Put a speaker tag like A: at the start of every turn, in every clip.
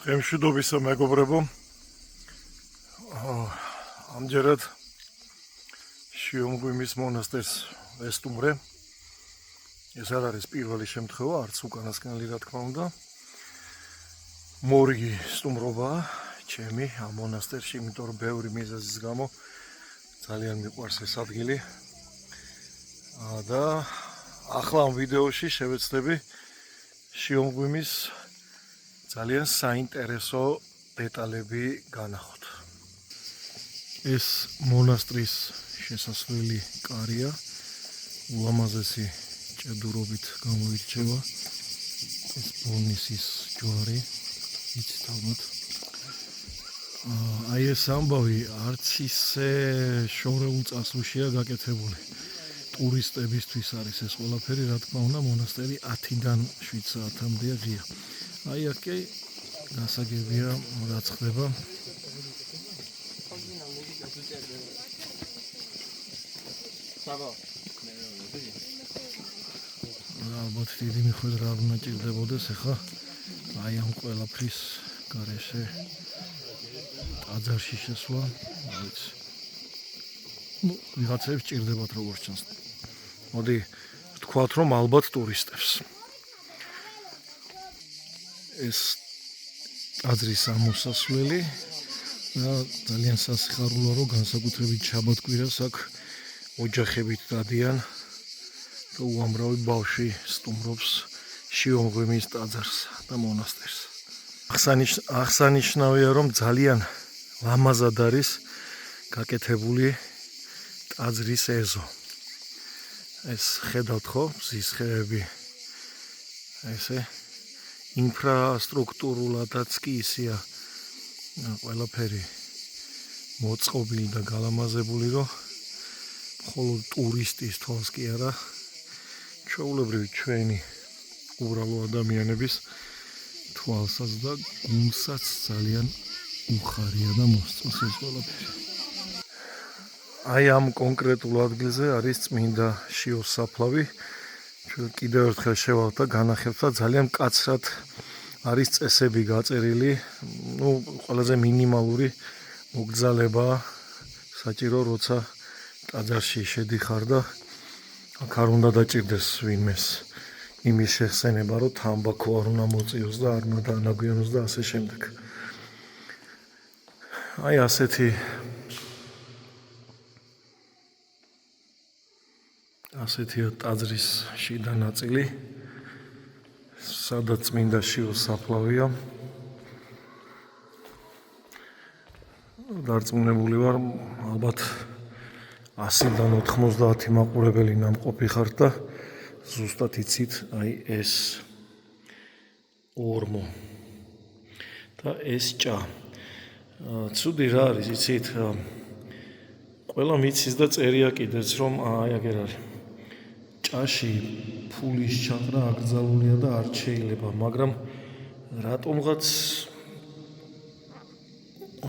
A: Დღემშვიდობისა მეგობრებო, ამჯერად შიომღვიმის მონასტერს ვესტუმრე. ეს არ არის პირველი შემთხვევა, არც უკანასკნელი რა თქმა უნდა. მორიგი სტუმრობაა ჩემი ამ მონასტერში, იმიტომ რომ ბევრი მიზეზის გამო ძალიან მიყვარს ეს ადგილი. და ახლა ამ ვიდეოში შევეცდები შიომღვიმის ძალიან საინტერესო დეტალები განახოთ. ეს მონასტრის შესასვლელი კარია, ულამაზესი ჭედურობით გამოირჩევა. ეს ბოლნისის ჯვარი, იცით ალბათ. აი ეს ამბავი არც ისე შორეულ წასვლაშია გაკეთებული. ტურისტებისთვის არის ეს ყველაფერი, რა თქმა უნდა, მონასტერი 10-დან 7 საათამდეა ღია. აი აქ კი გასაგებია რაც ხდება. ალბათ დიდი მიხვედრა არ უნდა ჭირდებოდეს ახლა აი ამ ყველაფრის გარეშე ტაძარში შესვლა, ვიცი. ვიღაცებს ჭირდებათ როგორც ჩანს. მოდი ვთქვათ რომ ალბათ ტურისტებს. ეს ტაძრის ამოსასვლელი და ძალიან სასიხარულოა რომ განსაკუთრებით შაბათ-კვირას აქ ოჯახებით დადიან და უამრავი ბავშვი სტუმრობს შიომღვიმის ტაძარს და მონასტერს. აღსანიშნავია რომ ძალიან ლამაზად არის გაკეთებული ტაძრის ეზო. ეს ხედავთ ხო, მზის ხეები. ესე ინფრასტრუქტურულადაც კი ისეა ყველაფერი მოწყობილი და გალამაზებული, რომ მხოლოდ ტურისტის თვალს კი არა, ჩვეულებრივი ჩვენი უბრალო ადამიანების თვალსაც და გულსაც ძალიან უხარია და მოსწონს ეს ყველაფერი. აი ამ კონკრეტულ ადგილზე არის წმინდა შიოს საფლავი. ჩვენ კიდევ ერთხელ შევალთ და განახებთ და ძალიან მკაცრად არის წესები გაწერილი. ყველაზე მინიმალური მოგზალებაა საჭირო, როცა ტაძარში შედიხარ და აქ არ უნდა დაჭირდეს ვინმეს იმის შეხსენება, რომ თამბაქო არ უნდა მოწიოს და არ უნდა დაანაგვიანოს და ასე შემდეგ. აი ასეთია ტაძრის შიდა ნაწილი, სადაც წმინდა შიოს საფლავია. დარწმუნებული ვარ, ალბათ 100-დან 90 მაყურებელი ნამყოფი ხართ და ზუსტად იცით აი ეს ორმო და ეს ჭა. ცუდი რა არის, იცით, ყველა მიცის და წერია კიდეც რომ აი აგერ არის. ჭაში ფულის ჩაყრა აკრძალულია და არ შეიძლება, მაგრამ რატომღაც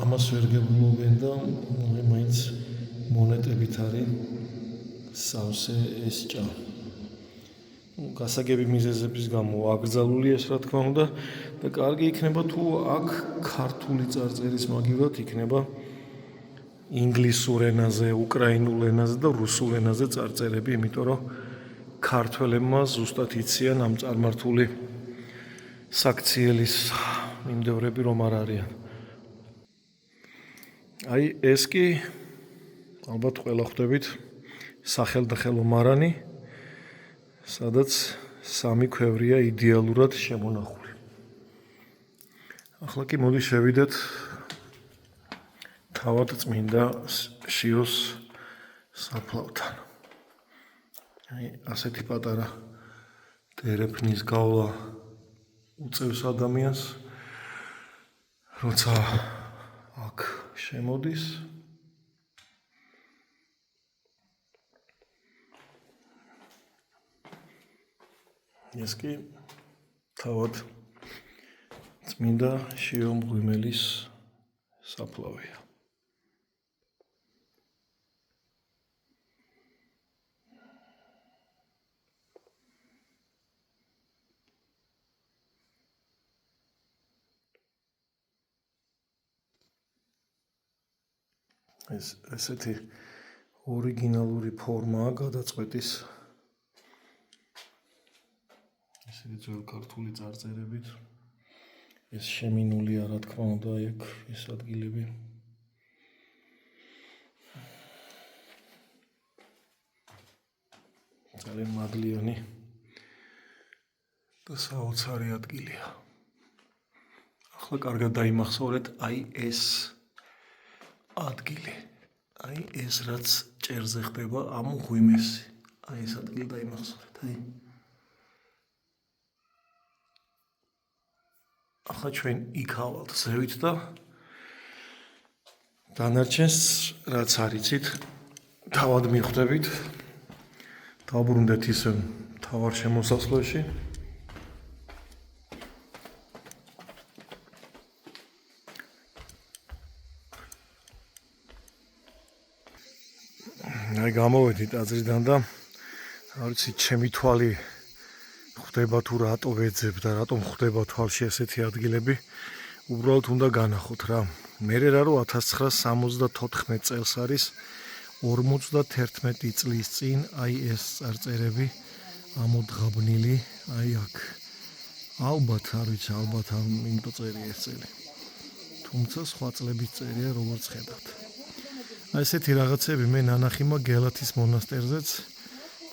A: ამას ვერ გეუბნებიან და მაინც მონეტებით არის სავსე ეს ჭა. გასაგები მიზეზების გამო აკრძალულია ეს რა თქმა უნდა და კარგი იქნება თუ აქ ქართული წარწერის მაგივრად იქნება ინგლისურ ენაზე, უკრაინულ ენაზე და რუსულ ენაზე წარწერები, იმიტომ რომ ქართველებმა ზუსტად იციან ამ წარმართული საქციელის მიმდევრები რომ არ არიან. აი ეს კი ალბათ ყველა ხვდებით სახელდახელო მარანი, სადაც სამი ქვევრია იდეალურად შემონახული. ახლა კი მოდი შევიდეთ თავად წმინდა შიოს საფლავთან. აი ასეთი პატარა დერეფნის გავლა უწევს ადამიანს, როცა აქ შემოდის. ეს კი თავად წმინდა შიომღვიმელის საფლავია. ეს ესეთი ორიგინალური ფორმაა გადაწყვეტის. ესეთი ძველ ქართული წარწერებით. ეს შემინულია, რა თქმა უნდა, ეგ ეს ადგილები. ძალიან მადლიანი და საოცარი ადგილია. ახლა კარგად დაიმახსოვრეთ აი ეს ადგილი. აი ეს რაც ჭერზე ხდება ამ ღვიმესი. აი ეს ადგილი დაიმახსოვრეთ, აი. ახლა ჩვენ იქავალთ ზევით და დანარჩენს რაც არიცით თავად მიხვდებით. დავბრუნდეთ ისე თავარ შემოსასვლელში. აი გამოვედი ტაძრიდან და არ ვიცი ჩემი თვალი ხდება თუ რატო ვეძებ და რატომ ხდება თვალში ესეთი ადგილები. უბრალოდ უნდა განახოთ რა. მე რა რომ 1974 წელს არის 51 წლის წინ აი ეს წარწერები ამოდგაბნილი აი აქ. ალბათ არ ვიცი, ალბათ იმიტომ წერია ეს წელი. თუმცა სხვა წლების წერია როგორც ხედავთ. აი ესეთი რაღაცები მე ნანახიმა გელათის მონასტერზეც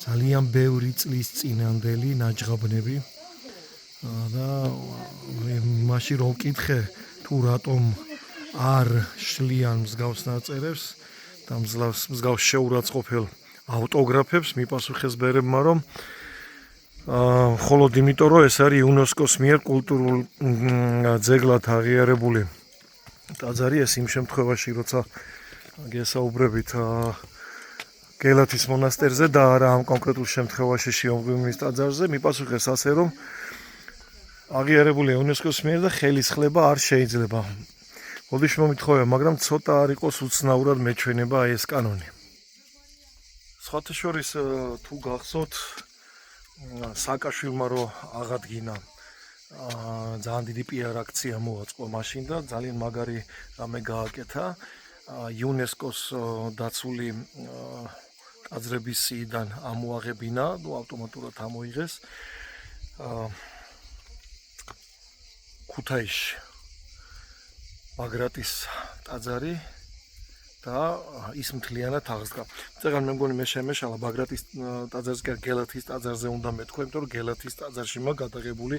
A: ძალიან ბევრი წლის წინანდელი ნაჯღაბნები და მაშინ რომ ვკითხე თუ რატომ არ შლიან მსგავს ნაწერებს და მსგავს შეურაცხყოფელ ავტოგრაფებს მიპასუხეს ბერებმა რომ მხოლოდ იმიტომ რომ ეს არის იუნესკოს მიერ კულტურულ ძეგლად აღიარებული ტაძარი ეს იმ შემთხვევაში როცა გესაუბრებით გელათის მონასტერზე და არა ამ კონკრეტულ შემთხვევაში შიომღვიმის ტაძარზე მიპასუხეს ასე რომ აღიარებული იუნესკოს მიერ და ხელისხლება არ შეიძლება. მოდიშ მომითხოვია, მაგრამ ცოტა არ იყოს უცნაურად მეჩვენება აი ეს კანონი. სხვათა შორის თუ გახსოვთ სააკაშვილმა რო აღადგინა ძალიან დიდი პიარ აქცია მოაწყო მაშინ და ძალიან მაგარი რამე გააკეთა იუნესკოს დაცული ტაძრების სიიდან ამოაღებინა, ავტომატურად ამოიღეს ქუთაისში ბაგრატის ტაძარი და ის მთლიანად აღსდგა. წეგან მე მგონი მე შემეშალა ბაგრატის ტაძარზე კი გელათის ტაძარზე უნდა მეთქვა, იმიტომ რომ გელათის ტაძარში მაგ გადაღებული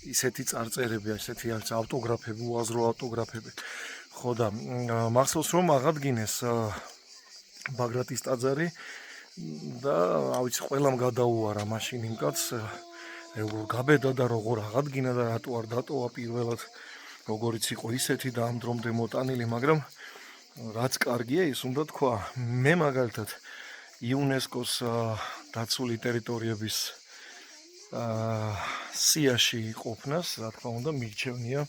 A: ისეთი წარწერები, ისეთი არის ავტოგრაფები, უაზრო ავტოგრაფები. ხო და მახსოვს რომ აღადგინეს ბაგრატის ტაძარი და ავიცი ყველამ გადაუარა მაშინ იმ კაცს როგორ გაბედა და როგორ აღადგინა და რატო არ დატოვა პირველად როგორიც იყო ისეთი და ამ დრომდე მოტანილი, მაგრამ რაც კარგია ის უნდა თქვა მე მაგალითად იუნესკოს დაცული ტერიტორიების სიაში ყოფნას რა თქმა უნდა მირჩევნია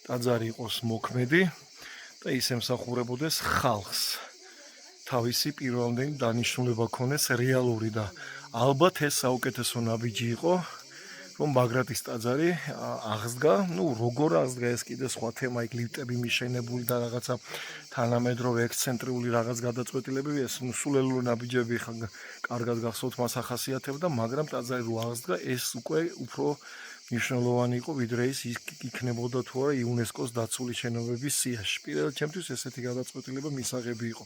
A: ტაძარი იყოს მოქმედი და ის ემსახურებოდეს ხალხს თავისი პირველამდელი დანიშნულება ქონეს რეალური და ალბათ ეს საუკეთესო ნაბიჯი იყო რომ ბაგრატის ტაძარი აღსდგა, როგორ აღსდგა ეს კიდე სხვა თემა, იქ ლიფტები მიშენებული და რაღაცა თანამედროვე ექსცენტრიული რაღაც გადაწყვეტილებები, ეს სულელური ნაბიჯები კარგად გახსოვთ მას ახასიათებდა, მაგრამ ტაძარი რო აღსდგა, ეს უკვე უფრო მნიშვნელოვანი იყო, ვიდრე ის იქნებოდა თუ არა იუნესკოს დაცული შენობების სიაში. პირველად ჩემთვის ესეთი გადაწყვეტილება მისაღები იყო.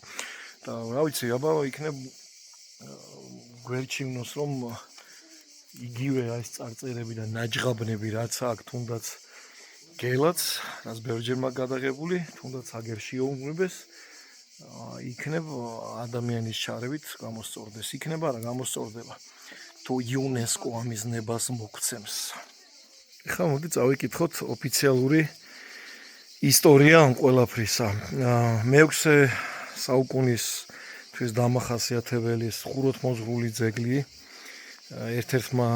A: და რა ვიცი, აბა იქნებ გვერჩივნოს რომ იგივე ეს წარწერები და ნაჯღაბნები რაც აქვს თუნდაც გელაც, რაც ბევრჯერ მაგ გადაღებული, თუნდაც აგერ შეუმღვრიბეს, იქნებ ადამიანის ჩარევით გამოსწორდეს. იქნება რა გამოსწორდება თუ იუნესკო ამის ნებას მოგცემს. ეხლა მოდი წავიკითხოთ ოფიციალური ისტორია ამ ყველაფრისა. მე-6 საუკუნისთვის დამახასიათებელი ხუროთმოძღვრული ძეგლი ერთ-ერთმა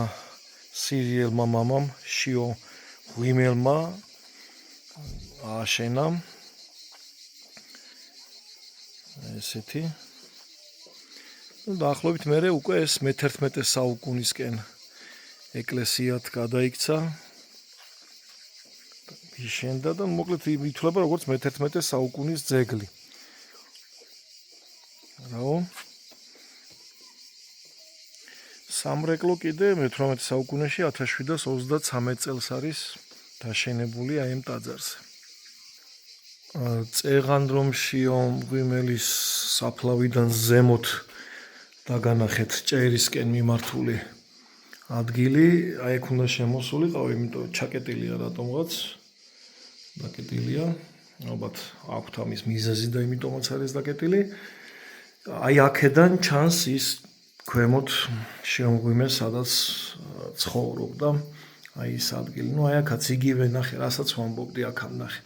A: სირიელმა მამამ შიო ღვიმელმა ააშენა ესეთი დაახლოებით მერე უკვე ეს მე-11 საუკუნისკენ ეკლესიად გადაიქცა იშენდა და მოკლედ ითვლება როგორც მე-11 საუკუნის ძეგლი. რაო. სამრეკლო კიდე მე-18 საუკუნეში 1733 წელს არის დაშენებული აი ამ ტაძარზე. წეღანდრომშიო მღვიმელის საფლავიდან ზემოთ დაგანახეთ ჭერისკენ მიმართული ადგილი, აი აქ უნდა შემოსულიყავ, იმიტომ ჩაკეტილია რატომღაც. დაკეტილია. ალბათ აქვთ ამის მიზეზი და იმიტომაც არის დაკეტილი. აი აქედან ჩანს ის ქვემოთ შემღვიმე, სადაც ცხოვრობდა აი ეს ადგილი. ნუ აი აქაც იგივე ნახე, რასაც ვამბობდი, აქ ნახე.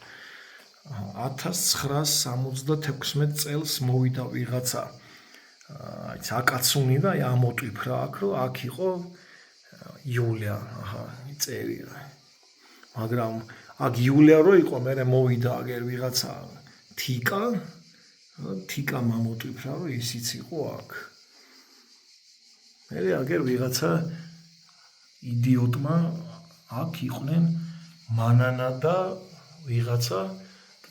A: 1976 წელს მოვიდა ვიღაცა აი აკაცუნი და აი ამოტვიფრა აქ, რომ აქ იყო იულია, აჰა, წერია. მაგრამ აქ იულია რო იყო, მე მოვიდა აგერ ვიღაცა თიკა მომოტვიფრა, რომ ისიც იყო აქ. მე აგერ ვიღაცა იდიოტმა აქ იყვნენ მანანა და ვიღაცა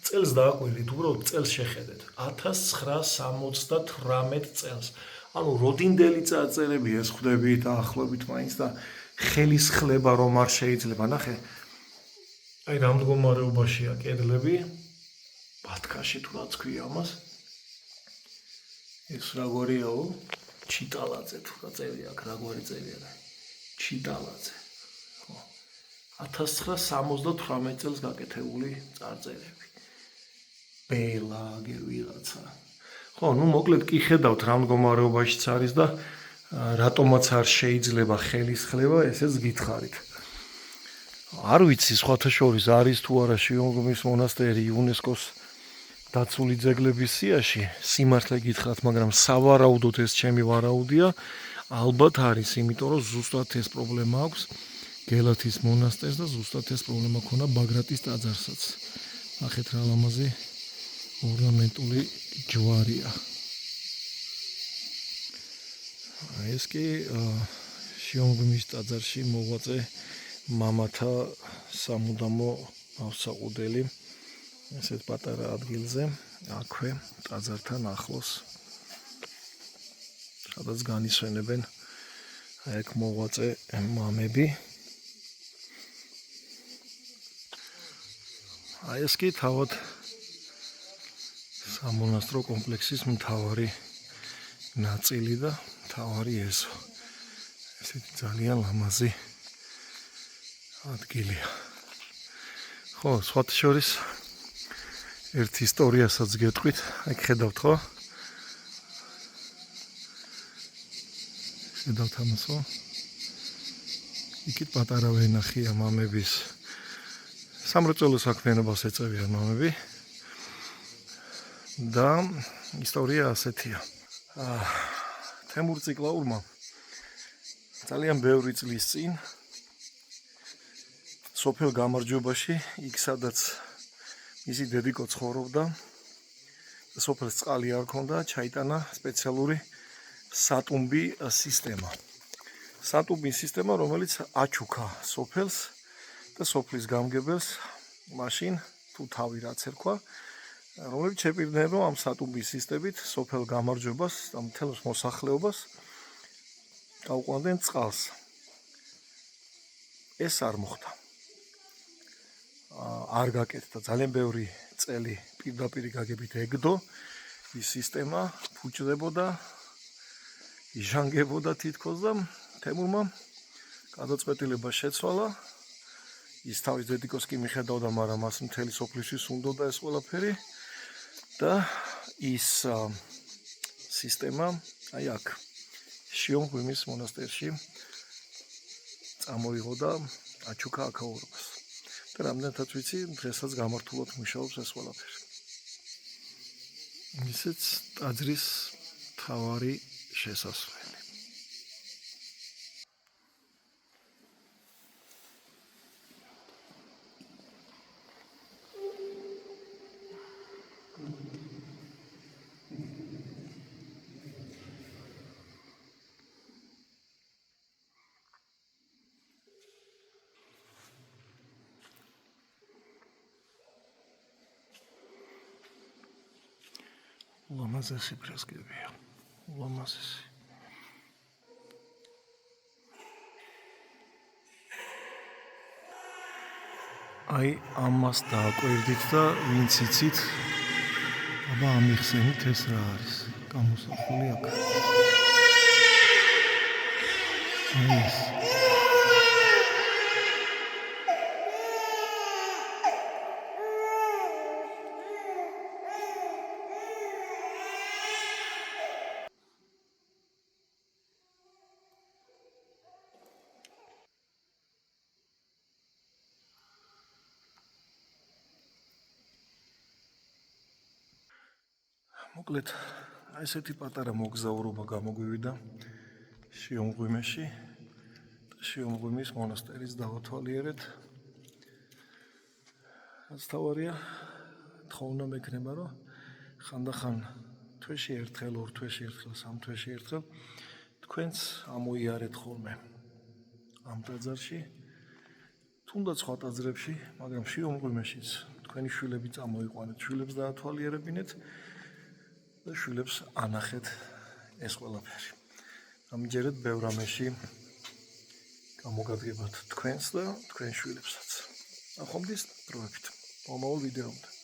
A: წელს დააკვირდით, უბრალოდ წელს შეხედეთ. 1978 წელს. ანუ როდინდელი წარწერებია ეს ხვდებით ახლობით მაინც და ხელისხლება რომ არ შეიძლება. ნახე. აი რამ მდგომარეობაშია კედლები. ბათქაში თუ რაც ქვია ამას. ეს როგორიაო? ჩიტალაძე თუ რა წერია აქ, რაგვარი წერია. ჩიტალაძე. 1978 წელს გაკეთებული წარწერები. ბელა აგერ ვიღაცა. ხო, ნუ მოკლედ კი ხედავთ რა მდგომარეობაშიც არის და რატომაც არ შეიძლება ხელისხლება, ესეც გითხარით. არ ვიცი, სხვათა შორის არის თუ არა შიომღვიმის მონასტერი იუნესკოს დაცული ძეგლების სიაში, სიმართლე გითხრათ, მაგრამ სავარაუდოდ ეს ჩემი ვარაუდია, ალბათ არის, იმიტომ რომ ზუსტად ეს პრობლემა აქვს გელათის მონასტერს და ზუსტად ეს პრობლემა ქონა ბაგრატის ტაძარსაც. ნახეთ რა ლამაზი ორნამენტული ჯვარია. ეს კი შიომღვიმის ტაძარში მოღვაწე მამათა სამუდამო ავსაყუდელი ესეთ პატარა ადგილზე, აქვე ტაძართან ახლოს, სადაც განისვენებენ აქ მოღვაწე მამები. აი ეს კი თავად სამონასტრო კომპლექსის მთავარი ნაწილი და მთავარი ეზო. ესეთი ძალიან ლამაზი ადგილია. ხო, სხვათა შორის ერთ ისტორიასაც გეტყვით, აქ ხედავთ ხო? ხედავთ ამას ხო? იქით პატარა ვენახია მამების სამრეწველო საქმიანობას ეწევიან მამები. და ისტორია ასეთია. თემურ ციკლაურმა ძალიან ბევრი წლის წინ სოფელ გამარჯვებაში, იქ სადაც მისი დედიკო ცხოვრობდა, სოფელს წყალი არ ჰქონდა, ჩაიტანა სპეციალური სატუმბი სისტემა. სატუმბი სისტემა, რომელიც აჩუქა სოფელს და სოფლის გამგებელს მაშინ თუ თავი რაც ერქვა, რომელიც შეპირდნენ, რომ ამ სატუმბის სისტემით სოფელ გამარჯვებას და მთელ მოსახლეობას გაუყვანდნენ წყალს. ეს არ მოხდა. არ გაკეთდა, ძალიან ბევრი წელი პირდაპირ გაგებით ეგდო, ის სისტემა ფუჭდებოდა, იჟანგებოდა თითქოს და თემურმა გადაწყვეტილება შეცვალა. ის თავის დედიკოს კი მიხედავდა, მაგრამ მას მთელი სოფლისთვის უნდოდა ეს ყველაფერი და ის სისტემა აი აქ შიომღვიმის მონასტერში წამოიღო და აჩუქა აქაურობას. და რამდენადაც ვიცი, დღესაც გამართულად მუშაობს ეს ყველაფერი. ისეც ტაძრის მთავარი შესასვლელი. ლამაზი ფრესკებია. ულამაზესი. აი ამას დააკვირდით და ვინც იცით, აბა ამიხსენით ეს რა არის. გამოსახული აქ. ეს მოკლედ აი ესეთი პატარა მოგზაურობა გამოგვივიდა შიომღვიმეში და შიომღვიმის მონასტერის დავათვალიერეთ. რაც თავარია, თხოვნა მექნება, რომ ხანდახან თვეში ერთხელ, ორ თვეში ერთხელ, სამ თვეში ერთხელ თქვენც ამოიარეთ ხოლმე ამ ტაძარში, თუნდაც სხვა ტაძრებში, მაგრამ შიომღვიმეშიც თქვენი შვილები წამოიყვანეთ, შვილებს დაათვალიერებინეთ და შვილებს ანახეთ ეს ყველაფერი. ამჯერად ბევრ რამეში გამოგადგებათ თქვენს და თქვენ შვილებსაც. ნახვამდის დროებით. მომავალ ვიდეომდე.